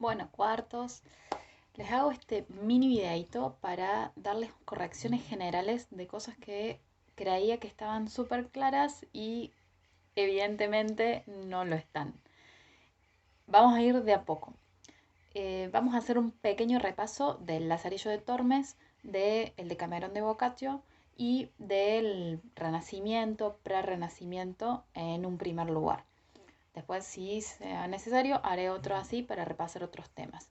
Bueno, cuartos, les hago este mini videito para darles correcciones generales de cosas que creía que estaban súper claras y evidentemente no lo están. Vamos a ir de a poco. Vamos a hacer un pequeño repaso del Lazarillo de Tormes, del Decamerón de Boccaccio y del Renacimiento, pre-Renacimiento en un primer lugar. Después, si sea necesario, haré otro así para repasar otros temas.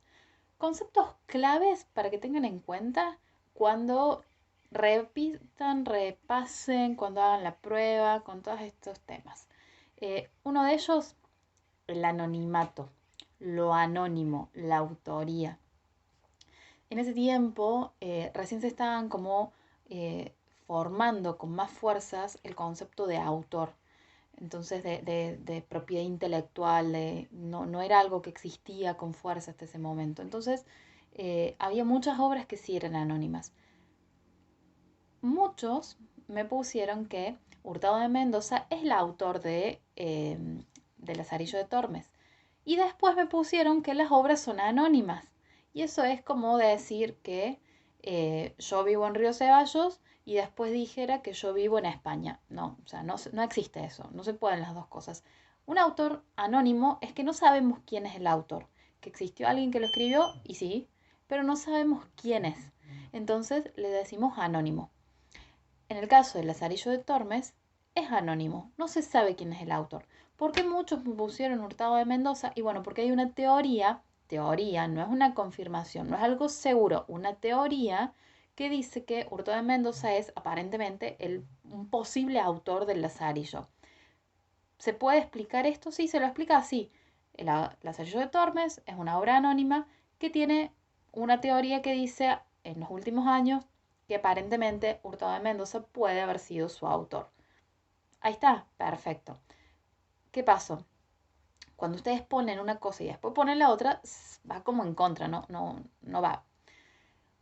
Conceptos claves para que tengan en cuenta cuando repitan, repasen, cuando hagan la prueba, con todos estos temas. Uno de ellos, el anonimato, lo anónimo, la autoría. En ese tiempo recién se estaban como formando con más fuerzas el concepto de autor. Entonces, de propiedad intelectual, no era algo que existía con fuerza hasta ese momento. Entonces, había muchas obras que sí eran anónimas. Muchos me pusieron que Hurtado de Mendoza es el autor de Lazarillo de Tormes. Y después me pusieron que las obras son anónimas. Y eso es como decir que yo vivo en Río Ceballos y después dijera que yo vivo en España. No, o sea, no existe eso. No se pueden las dos cosas. Un autor anónimo es que no sabemos quién es el autor. Que existió alguien que lo escribió y sí, pero no sabemos quién es. Entonces le decimos anónimo. En el caso de Lazarillo de Tormes, es anónimo, no se sabe quién es el autor. ¿Por qué muchos pusieron Hurtado de Mendoza? Y bueno, porque hay una teoría, no es una confirmación, no es algo seguro, una teoría que dice que Hurtado de Mendoza es aparentemente un posible autor del Lazarillo. ¿Se puede explicar esto? Sí, se lo explica así. El Lazarillo de Tormes es una obra anónima que tiene una teoría que dice en los últimos años que aparentemente Hurtado de Mendoza puede haber sido su autor. Ahí está, perfecto. ¿Qué pasó? Cuando ustedes ponen una cosa y después ponen la otra, va como en contra, no va.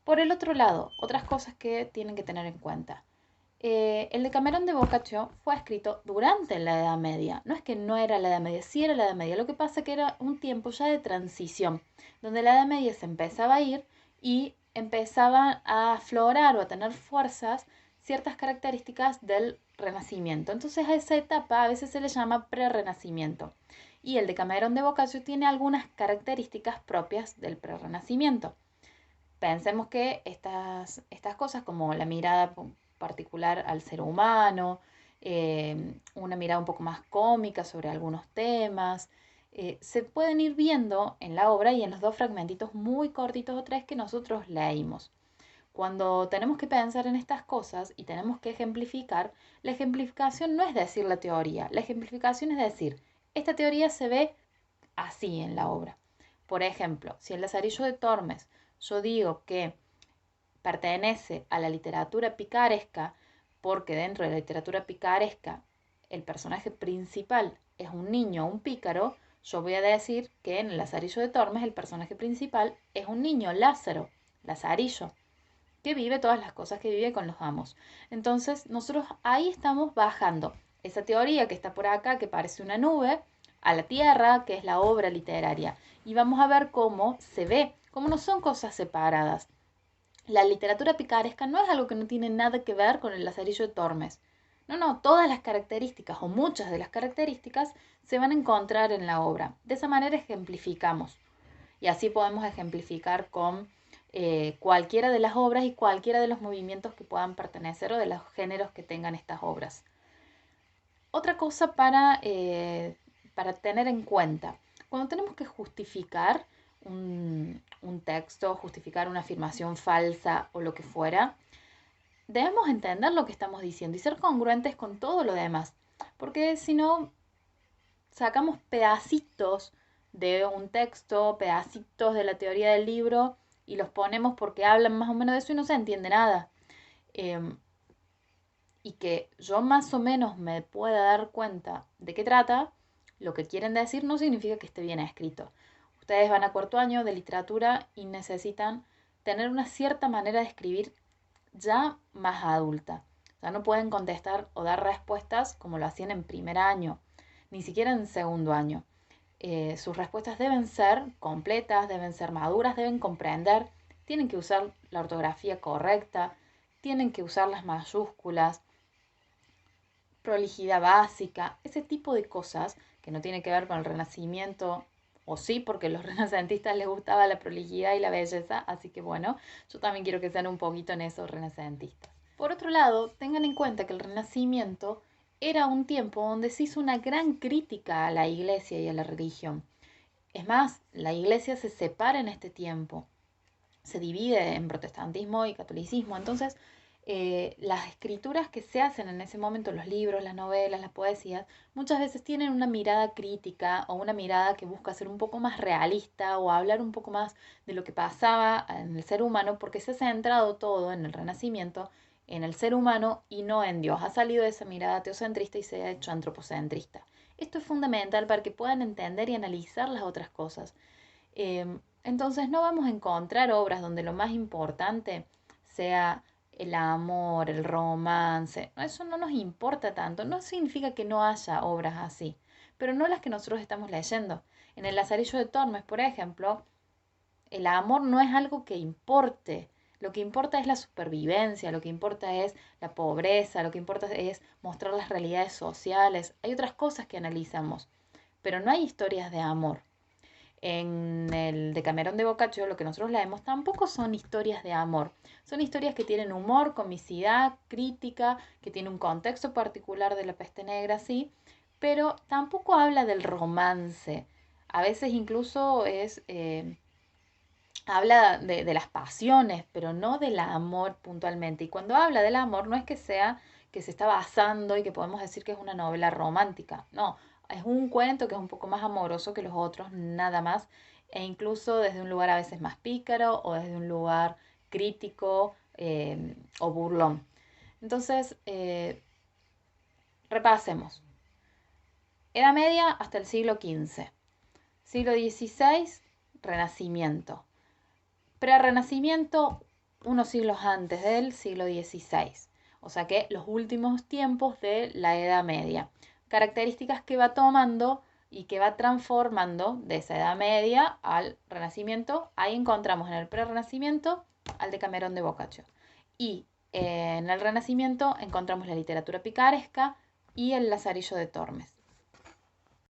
Por el otro lado, otras cosas que tienen que tener en cuenta. El Decamerón de Boccaccio fue escrito durante la Edad Media. No es que no era la Edad Media, sí era la Edad Media. Lo que pasa es que era un tiempo ya de transición, donde la Edad Media se empezaba a ir y empezaban a aflorar o a tener fuerzas ciertas características del Renacimiento. Entonces a esa etapa a veces se le llama pre-Renacimiento. Y el Decamerón de Boccaccio tiene algunas características propias del pre-Renacimiento. Pensemos que estas cosas como la mirada particular al ser humano, una mirada un poco más cómica sobre algunos temas, se pueden ir viendo en la obra y en los dos fragmentitos muy cortitos o tres que nosotros leímos. Cuando tenemos que pensar en estas cosas y tenemos que ejemplificar, la ejemplificación no es decir la teoría, la ejemplificación es decir, esta teoría se ve así en la obra. Por ejemplo, si el Lazarillo de Tormes yo digo que pertenece a la literatura picaresca porque dentro de la literatura picaresca el personaje principal es un niño o un pícaro, yo voy a decir que en el Lazarillo de Tormes el personaje principal es un niño, Lázaro, Lazarillo, que vive todas las cosas que vive con los amos. Entonces nosotros ahí estamos bajando esa teoría que está por acá, que parece una nube, a la tierra, que es la obra literaria. Y vamos a ver cómo se ve, cómo no son cosas separadas. La literatura picaresca no es algo que no tiene nada que ver con el Lazarillo de Tormes. No, todas las características o muchas de las características se van a encontrar en la obra. De esa manera ejemplificamos y así podemos ejemplificar con cualquiera de las obras y cualquiera de los movimientos que puedan pertenecer o de los géneros que tengan estas obras. Otra cosa para tener en cuenta, cuando tenemos que justificar un texto, justificar una afirmación falsa o lo que fuera, debemos entender lo que estamos diciendo y ser congruentes con todo lo demás, porque si no, sacamos pedacitos de un texto, pedacitos de la teoría del libro y los ponemos porque hablan más o menos de eso y no se entiende nada. Eh, y que yo más o menos me pueda dar cuenta de qué trata, lo que quieren decir no significa que esté bien escrito. Ustedes van a cuarto año de literatura y necesitan tener una cierta manera de escribir ya más adulta. O sea, no pueden contestar o dar respuestas como lo hacían en primer año, ni siquiera en segundo año. sus respuestas deben ser completas, deben ser maduras, deben comprender, tienen que usar la ortografía correcta, tienen que usar las mayúsculas, prolijidad básica, ese tipo de cosas que no tienen que ver con el Renacimiento, o sí, porque a los renacentistas les gustaba la prolijidad y la belleza, así que bueno, yo también quiero que sean un poquito en esos renacentistas. Por otro lado, tengan en cuenta que el Renacimiento era un tiempo donde se hizo una gran crítica a la iglesia y a la religión. Es más, la iglesia se separa en este tiempo, se divide en protestantismo y catolicismo. Entonces, las escrituras que se hacen en ese momento, los libros, las novelas, las poesías, muchas veces tienen una mirada crítica o una mirada que busca ser un poco más realista o hablar un poco más de lo que pasaba en el ser humano, porque se ha centrado todo en el Renacimiento en el ser humano y no en Dios. Ha salido de esa mirada teocentrista y se ha hecho antropocentrista. Esto es fundamental para que puedan entender y analizar las otras cosas. Entonces no vamos a encontrar obras donde lo más importante sea el amor, el romance. Eso no nos importa tanto. No significa que no haya obras así, pero no las que nosotros estamos leyendo. En el Lazarillo de Tormes, por ejemplo, el amor no es algo que importe. Lo que importa es la supervivencia, lo que importa es la pobreza, lo que importa es mostrar las realidades sociales. Hay otras cosas que analizamos, pero no hay historias de amor. En el Decamerón de Boccaccio, lo que nosotros leemos, tampoco son historias de amor. Son historias que tienen humor, comicidad, crítica, que tienen un contexto particular de la peste negra, sí, pero tampoco habla del romance. A veces incluso habla de las pasiones, pero no del amor puntualmente. Y cuando habla del amor no es que sea que se está basando y que podemos decir que es una novela romántica. No, es un cuento que es un poco más amoroso que los otros, nada más. E incluso desde un lugar a veces más pícaro o desde un lugar crítico o burlón. Entonces, repasemos. Edad Media hasta el siglo XV. Siglo XVI, Renacimiento. Prerrenacimiento, unos siglos antes del siglo XVI, o sea que los últimos tiempos de la Edad Media. Características que va tomando y que va transformando de esa Edad Media al Renacimiento. Ahí encontramos en el Prerrenacimiento al Decamerón de Boccaccio. Y en el Renacimiento encontramos la literatura picaresca y el Lazarillo de Tormes.